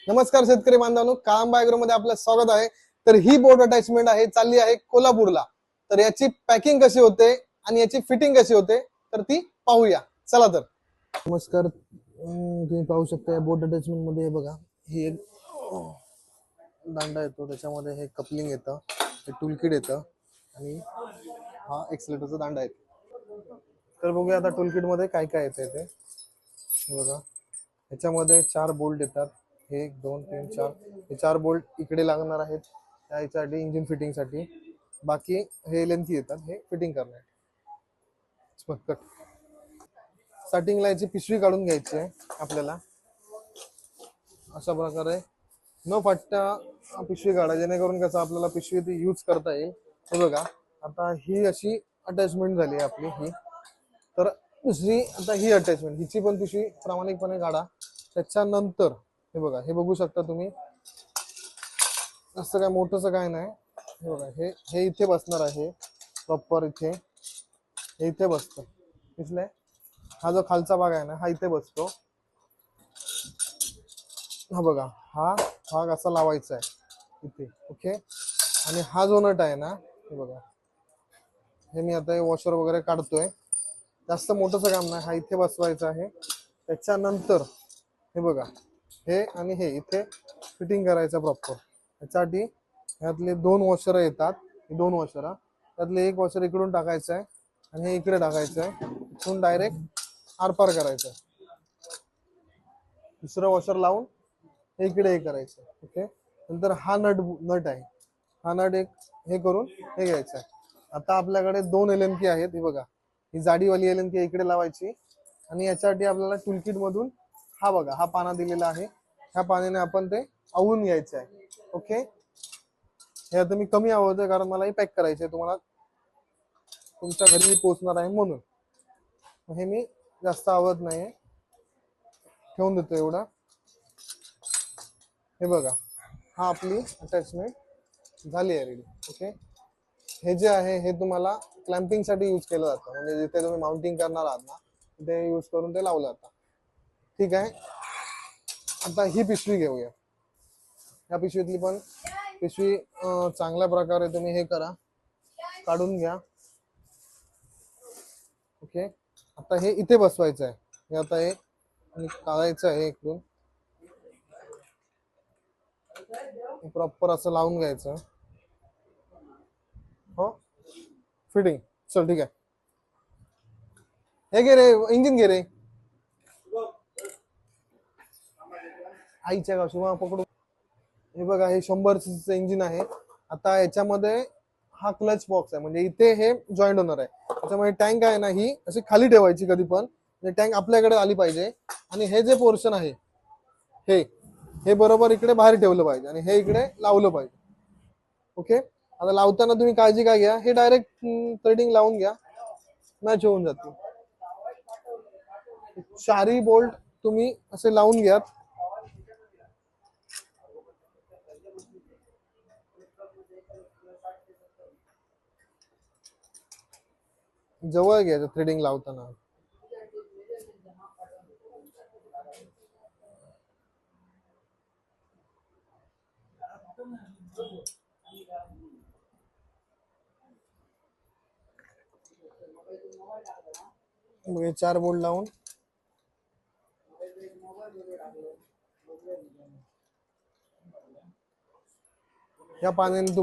नमस्कार शेतकरी बांधवांनो, काळंबा ॲग्रो मध्ये आपलं स्वागत आहे। तर ही बोट अटॅचमेंट आहे चालली आहे कोल्हापूरला। तर याची पॅकिंग कशी होते आणि याची फिटिंग कशी होते तर ती पाहूया, चला तर। नमस्कार, तुम्ही पाहू शकता बोट अटॅचमेंट मध्ये बघा, ही एक दांडा येतो, त्याच्यामध्ये हे कपलिंग येतं, हे टूलकिट येतं आणि हा एक्सलेटरचा दांडा येतो। तर बघूया आता टूलकिट मध्ये काय काय येते ते बघा। याच्यामध्ये 4 बोल्ट येतात, 1 2 3 4। हे 4 बोल्ट इकडे लागणार आहेत त्यासाठी इंजिन फिटिंग साठी, बाकी हे लेंथी येतात हे फिटिंग करण्यासाठी। स्टार्टिंगला याची पिशवी काढून घ्यायची आहे आपल्याला, अशा प्रकारे न फाटता पिशवी काढा, जेणेकरून कसं आपल्याला पिशवी ती यूज करता येईल। हे बघा, आता ही अशी अटॅचमेंट झाली आहे आपली ही। तर दुसरी आता ही अटॅचमेंट, हिची पण पिशवी प्रामाणिकपणे काढा। त्याच्यानंतर हे बघा, हे बघू शकता तुम्ही, असं काय मोठंसं काय नाही। हे बघा, हे इथे बसणार आहे प्रॉपर, इथे हे इथे बसतं, दिसलंय? हा जो खालचा भाग आहे ना, हा इथे बसतो। हा बघा, हा भाग असा लावायचा आहे इथे, ओके। आणि हा जो नट आहे ना, हे बघा, हे मी आता वॉशर वगैरे काढतोय, जास्त मोठंसं काम नाही, हा इथे बसवायचा आहे। त्याच्यानंतर हे बघा, हे आणि हे इथे फिटिंग करायचं प्रॉपर। त्याच्यासाठी यातले 2 वॉशर येतात, हे 2 वॉशर, त्यातले एक वॉशर इकडून टाकायचं आहे आणि हे इकडे टाकायचं आहे, इथून डायरेक्ट आरपार करायचं आहे। दुसरं वॉशर लावून हे इकडे हे करायचं, ओके। नंतर हा नट आहे, हा नट एक हे करून हे घ्यायचं आहे। आता आपल्याकडे 2 एलएनकी आहेत, हे बघा, ही जाडीवाली एलएनकी इकडे लावायची आणि याच्यासाठी आपल्याला टूलकिट मधून हा बघा, हा पाना दिलेला आहे, ह्या पाण्याने आपण ते आवळून घ्यायचं आहे, ओके। हे आता मी कमी आवळतोय कारण मला हे पॅक करायचे, तुम्हाला तुमच्या घरी पोहोचणार आहे म्हणून हे मी जास्त आवळत नाही, ठेवून देतो एवढा। हे बघा, हा आपली अटॅचमेंट झाली आहे रेडी, ओके। हे जे आहे हे तुम्हाला क्लॅम्पिंग साठी यूज केलं जातं, म्हणजे जिथे तुम्ही माउंटिंग करणार आहात ना, तिथे यूज करून ते लावलं जातं, ठीक आहे। आता ही पिशवी घेऊया, या पिशवीतली पण पिशवी चांगल्या प्रकारे तुम्ही हे करा, काढून घ्या, ओके। आता हे इथे बसवायचं आहे, हे आता हे काढायचं आहे इकडून, प्रॉपर असं लावून घ्यायचं, हो फिटिंग, चल ठीक आहे। हे घे रे, इंजिन घे रे, आईच्या गावशी मग पकडू। हे बघा, हे 100 सीसीचं इंजिन आहे। आता याच्यामध्ये हा क्लच बॉक्स आहे, म्हणजे इथे हे जॉईंट होणार आहे, त्याच्यामुळे टँक आहे ना, ही अशी खाली ठेवायची कधी पण, टँक आपल्याकडे आली पाहिजे। आणि हे जे पोर्शन आहे हे हे बरोबर इकडे बाहेर ठेवलं पाहिजे आणि हे इकडे लावलं पाहिजे, ओके। आता लावताना तुम्ही काळजी काय घ्या, हे डायरेक्ट थ्रेडिंग लावून घ्या, मॅच होऊन जाते। 4ही बोल्ट तुम्ही असे लावून घ्या, जवळ घ्यायचं थ्रेडिंग लावताना। मग 4 बोल्ट लावून या पाण्याने तुम्ही